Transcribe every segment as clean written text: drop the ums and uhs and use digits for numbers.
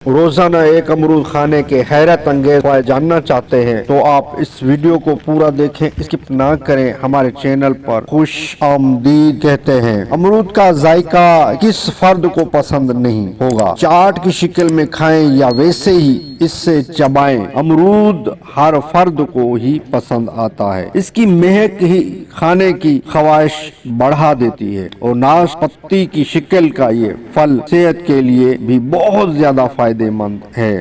روزانہ ایک امرود کھانے کے حیرت انگیز فوائد جاننا چاہتے ہیں تو آپ اس ویڈیو کو پورا دیکھیں، اسکپ نہ کریں۔ ہمارے چینل پر خوش آمدید کہتے ہیں۔ امرود کا ذائقہ کس فرد کو پسند نہیں ہوگا؟ چاٹ کی شکل میں کھائیں یا ویسے ہی اس سے چبائیں، امرود ہر فرد کو ہی پسند آتا ہے۔ اس کی مہک ہی کھانے کی خواہش بڑھا دیتی ہے اور ناشپاتی کی شکل کا یہ پھل صحت کے لیے بھی بہت زیادہ فائدہ مند ہے۔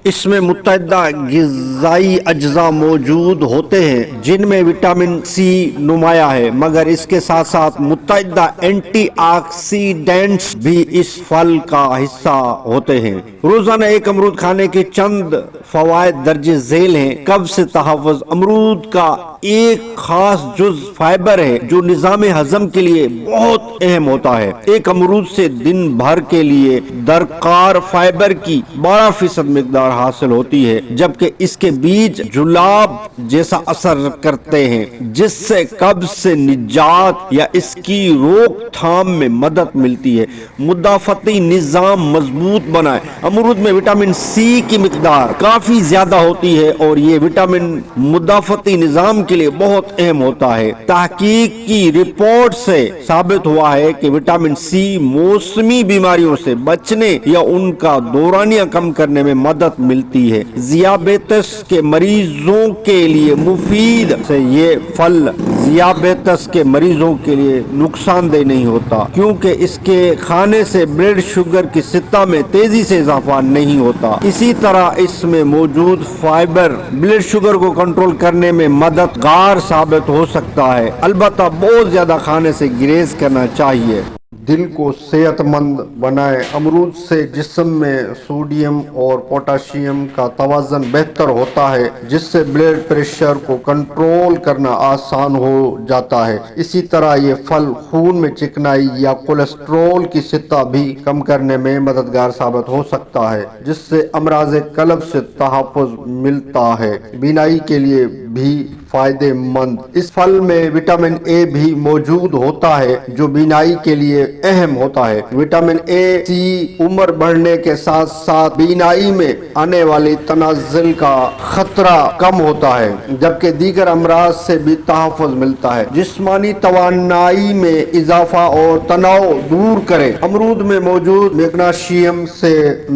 اس میں متعدد غذائی اجزاء موجود ہوتے ہیں جن میں وٹامن سی نمایاں ہے، مگر اس کے ساتھ ساتھ متعدد اینٹی آکسیڈینٹس بھی اس پھل کا حصہ ہوتے ہیں۔ روزانہ ایک امرود کھانے کے چند فوائد درج ذیل ہیں۔ قبض سے تحفظ: امرود کا ایک خاص جز فائبر ہے جو نظام ہضم کے لیے بہت اہم ہوتا ہے۔ ایک امرود سے دن بھر کے لیے درکار فائبر کی 12% مقدار حاصل ہوتی ہے، جبکہ اس کے بیج جلاب جیسا اثر کرتے ہیں جس سے قبض سے نجات یا اس کی روک تھام میں مدد ملتی ہے۔ مدافعتی نظام مضبوط بنائے: امرود میں وٹامن سی کی مقدار کافی زیادہ ہوتی ہے اور یہ وٹامن مدافعتی نظام کے لیے بہت اہم ہوتا ہے۔ تحقیق کی رپورٹ سے ثابت ہوا ہے کہ وٹامن سی موسمی بیماریوں سے بچنے یا ان کا دورانیہ کم کرنے میں مدد ملتی ہے۔ ذیابیطس کے مریضوں کے لیے مفید سے یہ پھل ذیابیطس کے مریضوں کے لیے نقصان دہ نہیں ہوتا، کیونکہ اس کے کھانے سے بلڈ شوگر کی سطح میں تیزی سے اضافہ نہیں ہوتا۔ اسی طرح اس میں موجود فائبر بلڈ شوگر کو کنٹرول کرنے میں مددگار ثابت ہو سکتا ہے، البتہ بہت زیادہ کھانے سے گریز کرنا چاہیے۔ دل کو صحت مند بنائے: امرود سے جسم میں سوڈیم اور پوٹاشیم کا توازن بہتر ہوتا ہے، جس سے بلڈ پریشر کو کنٹرول کرنا آسان ہو جاتا ہے۔ اسی طرح یہ پھل خون میں چکنائی یا کولیسٹرول کی سطح بھی کم کرنے میں مددگار ثابت ہو سکتا ہے، جس سے امراض قلب سے تحفظ ملتا ہے۔ بینائی کے لیے بھی فائدہ مند: اس پھل میں وٹامن اے بھی موجود ہوتا ہے جو بینائی کے لیے اہم ہوتا ہے۔ وٹامن اے سی عمر بڑھنے کے ساتھ ساتھ بینائی میں آنے والی تنزل کا خطرہ کم ہوتا ہے، جبکہ دیگر امراض سے بھی تحفظ ملتا ہے۔ جسمانی توانائی میں اضافہ اور تناؤ دور کرے: امرود میں موجود میگنیشیم سے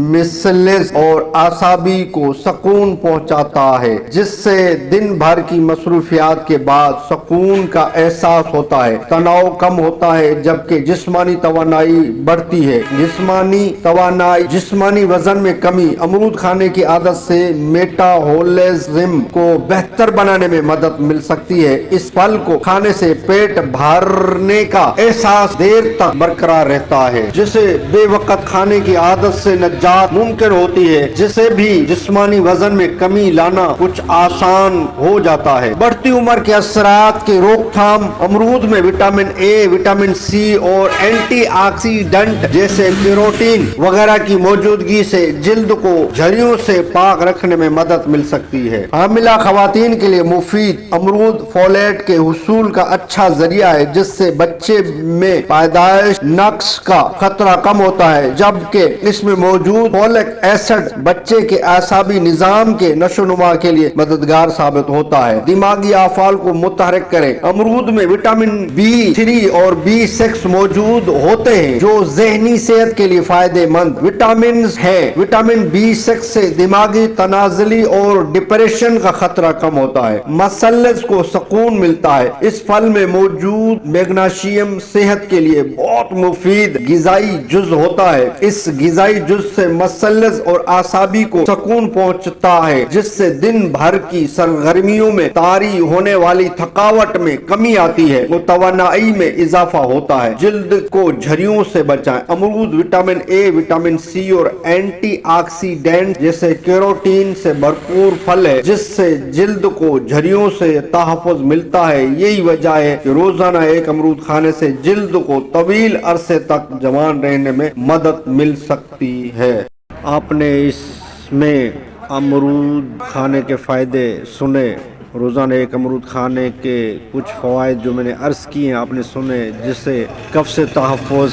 مسلز اور اعصابی کو سکون پہنچاتا ہے، جس سے دن بھر کی مصروفیات کے بعد سکون کا احساس ہوتا ہے، تناؤ کم ہوتا ہے، جبکہ جسمانی توانائی بڑھتی ہے۔ جسمانی وزن میں کمی: امرود کھانے کی عادت سے میٹابولزم کو بہتر بنانے میں مدد مل سکتی ہے۔ اس پھل کو کھانے سے پیٹ بھرنے کا احساس دیر تک برقرار رہتا ہے، جسے بے وقت کھانے کی عادت سے نجات ممکن ہوتی ہے، جسے بھی جسمانی وزن میں کمی لانا کچھ آسان ہو جاتا ہے۔ بڑھتی عمر کے اثرات کی روک تھام: امرود میں وٹامن اے، وٹامن سی اور اینٹی آکسیڈنٹ جیسے کیروٹین وغیرہ کی موجودگی سے جلد کو جھریوں سے پاک رکھنے میں مدد مل سکتی ہے۔ حاملہ خواتین کے لیے مفید: امرود فولیٹ کے حصول کا اچھا ذریعہ ہے، جس سے بچے میں پیدائش نقص کا خطرہ کم ہوتا ہے، جبکہ اس میں موجود فولک ایسڈ بچے کے اعصابی نظام کے نشو و نما کے لیے مددگار ثابت ہوتا ہے۔ دماغی افعال کو متحرک کرے: امرود میں وٹامن B3 اور B6 موجود ہوتے ہیں جو ذہنی صحت کے لیے فائدہ مند وٹامنز ہیں۔ وٹامن B6 سے دماغی تنازلی اور ڈپریشن کا خطرہ کم ہوتا ہے۔ مسلز کو سکون ملتا ہے: اس پھل میں موجود میگنیشیم صحت کے لیے بہت مفید غذائی جز ہوتا ہے۔ اس غذائی جز سے مسلز اور اعصابی کو سکون پہنچتا ہے، جس سے دن بھر کی سرگرمیوں میں طاری ہونے والی تھکاوٹ میں کمی آتی ہے اور توانائی میں اضافہ ہوتا ہے۔ جلد کو جھریوں سے بچائیں: امرود وٹامن اے، وٹامن سی اور اینٹی آکسیڈینٹ جیسے کیروٹین سے بھرپور پھل ہے، جس سے جلد کو جھریوں سے تحفظ ملتا ہے۔ یہی وجہ ہے کہ روزانہ ایک امرود کھانے سے جلد کو طویل عرصے تک جوان رہنے میں مدد مل سکتی ہے۔ آپ نے اس میں امرود کھانے کے فائدے سنے۔ روزانہ ایک امرود کھانے کے کچھ فوائد جو میں نے عرض کیے ہیں آپ نے سنے، جس سے کف سے تحفظ